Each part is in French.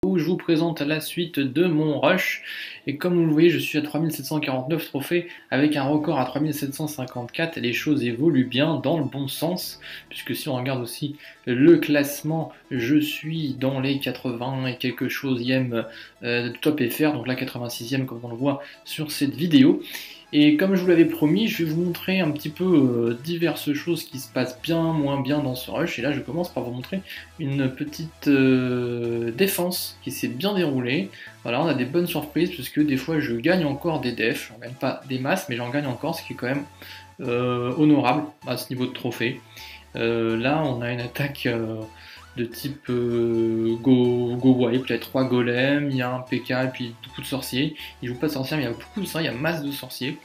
Où je vous présente la suite de mon rush, et comme vous le voyez je suis à 3749 trophées avec un record à 3754 et les choses évoluent bien dans le bon sens, puisque si on regarde aussi le classement, je suis dans les 80 et quelque choseième top FR, donc la 86e comme on le voit sur cette vidéo. Et comme je vous l'avais promis, je vais vous montrer un petit peu diverses choses qui se passent bien, moins bien dans ce rush. Et là, je commence par vous montrer une petite défense qui s'est bien déroulée. Voilà, on a des bonnes surprises, puisque des fois, je gagne encore des defs. J'en gagne pas des masses, mais j'en gagne encore, ce qui est quand même honorable à ce niveau de trophée. Là, on a une attaque de type go wipe, il y a 3 golems, il y a un PK et puis beaucoup de sorciers. Il joue pas de sorciers mais il y a beaucoup de ça, il y a masse de sorciers.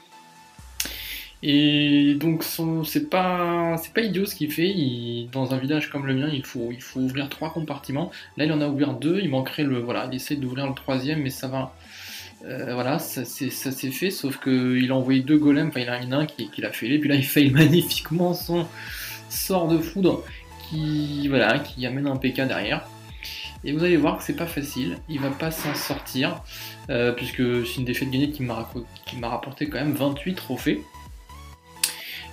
Et donc c'est pas idiot ce qu'il fait. Dans un village comme le mien, il faut ouvrir 3 compartiments. Là il en a ouvert 2, il manquerait le. Voilà, il essaie d'ouvrir le 3e mais ça va. Voilà, ça s'est fait, sauf qu'il a envoyé 2 golems, enfin il a un qui l'a fait, et puis là il fail magnifiquement son sort de foudre qui amène un PK derrière. Et vous allez voir que c'est pas facile, il va pas s'en sortir, puisque c'est une défaite gagnée qui m'a rapporté quand même 28 trophées.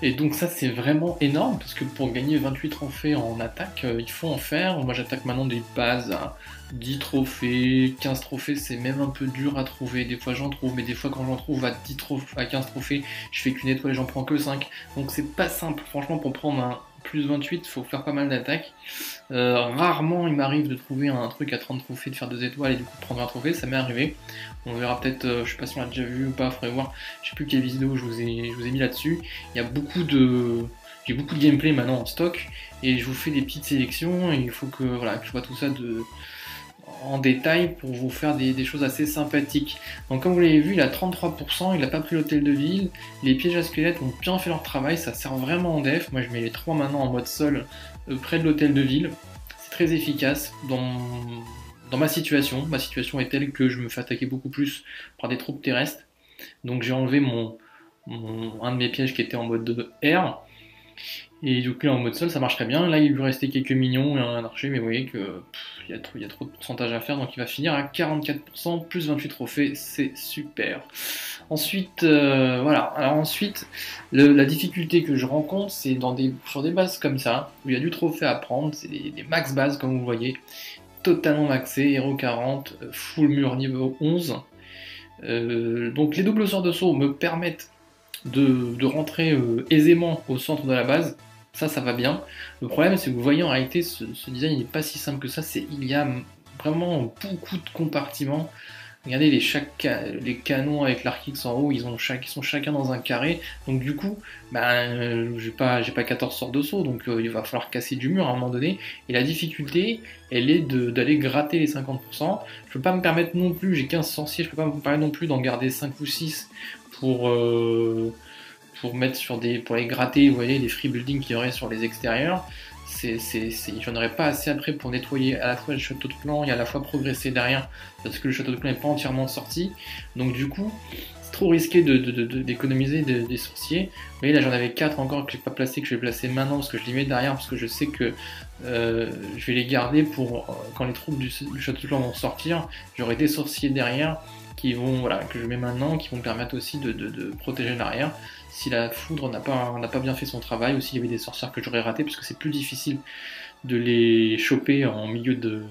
Et donc ça c'est vraiment énorme, parce que pour gagner 28 trophées en attaque, il faut en faire. Moi j'attaque maintenant des bases à 10 trophées, 15 trophées, c'est même un peu dur à trouver. Des fois j'en trouve, mais des fois quand j'en trouve à 15 trophées, je fais qu'une étoile et j'en prends que 5. Donc c'est pas simple, franchement, pour prendre un plus 28, il faut faire pas mal d'attaques. Rarement il m'arrive de trouver un truc à 30 trophées, de faire 2 étoiles et du coup de prendre un trophée, ça m'est arrivé. On verra peut-être, je sais pas si on l'a déjà vu ou pas, faudrait voir, je sais plus quelle vidéo je vous ai mis là-dessus. Il y a j'ai beaucoup de gameplay maintenant en stock et je vous fais des petites sélections et il faut que, voilà, que je vois tout ça en détail pour vous faire des choses assez sympathiques. Donc comme vous l'avez vu, il a 33%, il n'a pas pris l'hôtel de ville, les pièges à squelettes ont bien fait leur travail, ça sert vraiment en def. Moi je mets les 3 maintenant en mode sol près de l'hôtel de ville, c'est très efficace dans ma situation. Ma situation est telle que je me fais attaquer beaucoup plus par des troupes terrestres, donc j'ai enlevé un de mes pièges qui était en mode air. Et du coup là en mode sol ça marche très bien. Là il lui restait quelques minions et un archer, mais vous voyez que il y a trop de pourcentage à faire, donc il va finir à 44%, plus 28 trophées, c'est super. Ensuite, voilà. Alors ensuite, la difficulté que je rencontre, c'est sur des bases comme ça, où il y a du trophée à prendre, c'est des max bases comme vous voyez, totalement maxé, héros 40, full mur niveau 11. Donc les doubles sorts de saut me permettent de rentrer aisément au centre de la base. Ça va bien. Le problème, c'est que vous voyez, en réalité, ce design n'est pas si simple que ça. Il y a vraiment beaucoup de compartiments. Regardez les canons avec l'arc-X en haut, ils sont chacun dans un carré. Donc du coup, j'ai pas 14 sorts de saut, donc il va falloir casser du mur à un moment donné. Et la difficulté, elle est d'aller gratter les 50%. Je peux pas me permettre non plus, j'ai 15 sorciers, je peux pas me permettre non plus d'en garder 5 ou 6 pour mettre pour les gratter, vous voyez, les free building qu'il y aurait sur les extérieurs. J'en aurais pas assez après pour nettoyer à la fois le château de clan et à la fois progresser derrière, parce que le château de clan n'est pas entièrement sorti. Donc du coup, c'est trop risqué d'économiser des sorciers. Vous voyez, là j'en avais 4 encore que j'ai pas placé, que je vais placer maintenant parce que je les mets derrière, parce que je sais que je vais les garder pour quand les troupes du château de clan vont sortir, j'aurai des sorciers derrière qui vont, voilà, que je mets maintenant, qui vont me permettre aussi de protéger l'arrière si la foudre n'a pas bien fait son travail, ou s'il y avait des sorcières que j'aurais ratées, parce que c'est plus difficile de les choper en milieu de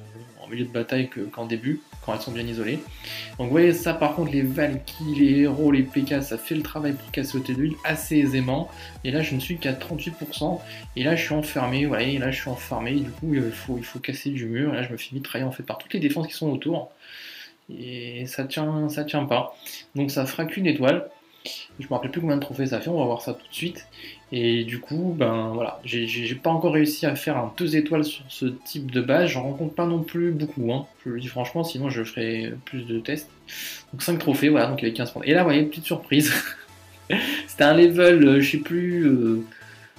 bataille qu'en début, quand elles sont bien isolées. Donc vous voyez ça, par contre les Valkyries, les héros, les PK, ça fait le travail pour casser l'hôtel de ville assez aisément, et là je ne suis qu'à 38%, et là je suis enfermé, vous voyez, là je suis enfermé, et du coup il faut casser du mur, et là je me fais mitrailler en fait par toutes les défenses qui sont autour, et ça tient pas. Donc ça fera qu'une étoile. Je me rappelle plus combien de trophées ça fait, on va voir ça tout de suite. Et du coup, ben voilà, j'ai pas encore réussi à faire un 2 étoiles sur ce type de base, j'en rencontre pas non plus beaucoup, hein. Je le dis franchement, sinon je ferai plus de tests. Donc 5 trophées, voilà, donc il y avait 15 points. Et là, vous voyez, petite surprise. C'était un level, je sais plus,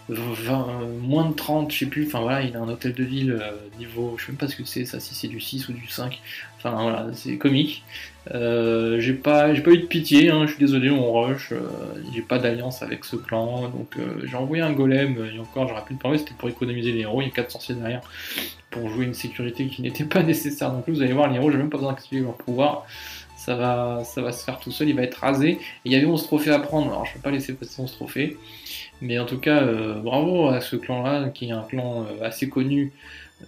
moins de 30, je sais plus, enfin voilà, il a un hôtel de ville niveau, je sais même pas ce que c'est ça, si c'est du 6 ou du 5, enfin voilà, c'est comique. J'ai pas eu de pitié, hein, je suis désolé, on rush, j'ai pas d'alliance avec ce clan, donc j'ai envoyé un golem, et encore j'aurais pu le prendre, c'était pour économiser les héros, il y a 4 sorciers derrière, pour jouer une sécurité qui n'était pas nécessaire, donc là vous allez voir, les héros, j'ai même pas besoin d'activer leur pouvoir, ça va se faire tout seul, il va être rasé, et il y avait 11 trophées à prendre, alors je peux pas laisser passer 11 trophées, mais en tout cas, bravo à ce clan-là, qui est un clan assez connu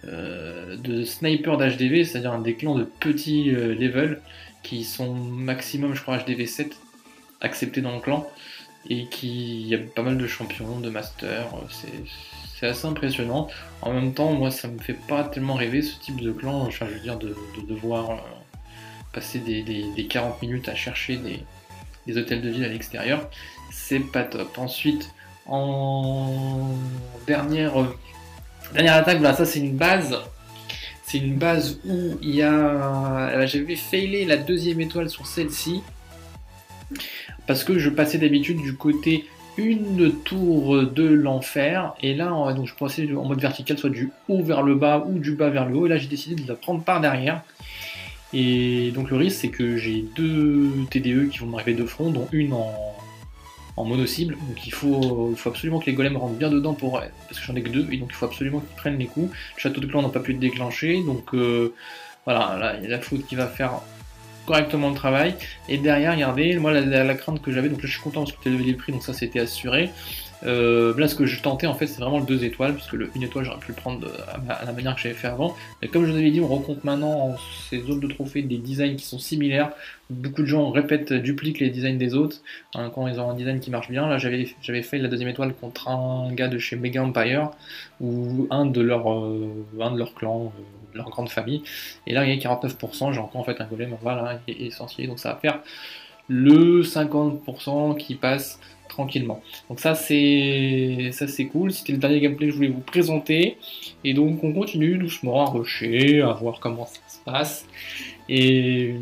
de sniper d'HDV, c'est-à-dire un des clans de petits level, qui sont maximum, je crois, HDV 7 acceptés dans le clan, et qui il y a pas mal de champions, de masters, c'est assez impressionnant. En même temps, moi, ça me fait pas tellement rêver ce type de clan, enfin, je veux dire, de devoir passer des 40 minutes à chercher des hôtels de ville à l'extérieur, c'est pas top. Ensuite, en dernière attaque, voilà, ça c'est une base. C'est une base où il y a. J'avais failé la deuxième étoile sur celle-ci. Parce que je passais d'habitude du côté une tour de l'enfer. Et là, donc je passais en mode vertical, soit du haut vers le bas ou du bas vers le haut. Et là, j'ai décidé de la prendre par derrière. Et donc le risque, c'est que j'ai deux TDE qui vont m'arriver de front, dont une en mono-cible. Donc il faut absolument que les golems rentrent bien dedans parce que j'en ai que deux, et donc il faut absolument qu'ils prennent les coups. Le château de clan n'a pas pu être déclenché, donc voilà, là il y a la faute qui va faire correctement le travail. Et derrière, regardez, moi la crainte que j'avais, donc là je suis content parce que tu as levé les prix, donc ça c'était assuré. Là, ce que je tentais en fait, c'est vraiment le 2 étoiles, parce que le 1 étoile j'aurais pu le prendre à la manière que j'avais fait avant. Mais comme je vous avais dit, on rencontre maintenant en ces zones de trophées des designs qui sont similaires. Beaucoup de gens répètent, dupliquent les designs des autres hein, quand ils ont un design qui marche bien. Là, j'avais fait la deuxième étoile contre un gars de chez Mega Empire ou un de leurs clans, de leur grande famille. Et là, il y a 49%. J'ai encore en fait un golem, voilà, essentiel. Donc ça va faire le 50% qui passe tranquillement. Donc ça c'est cool, c'était le dernier gameplay que je voulais vous présenter. Et donc on continue doucement à rusher, à voir comment ça se passe. Et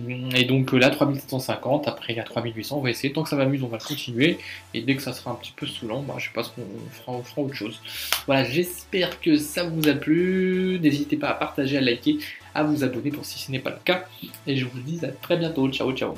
donc là 3750, après il y a 3800, on va essayer, tant que ça m'amuse on va continuer. Et dès que ça sera un petit peu saoulant, bah, je sais pas ce qu'on fera, on fera autre chose. Voilà, j'espère que ça vous a plu. N'hésitez pas à partager, à liker, à vous abonner pour si ce n'est pas le cas. Et je vous dis à très bientôt, ciao ciao.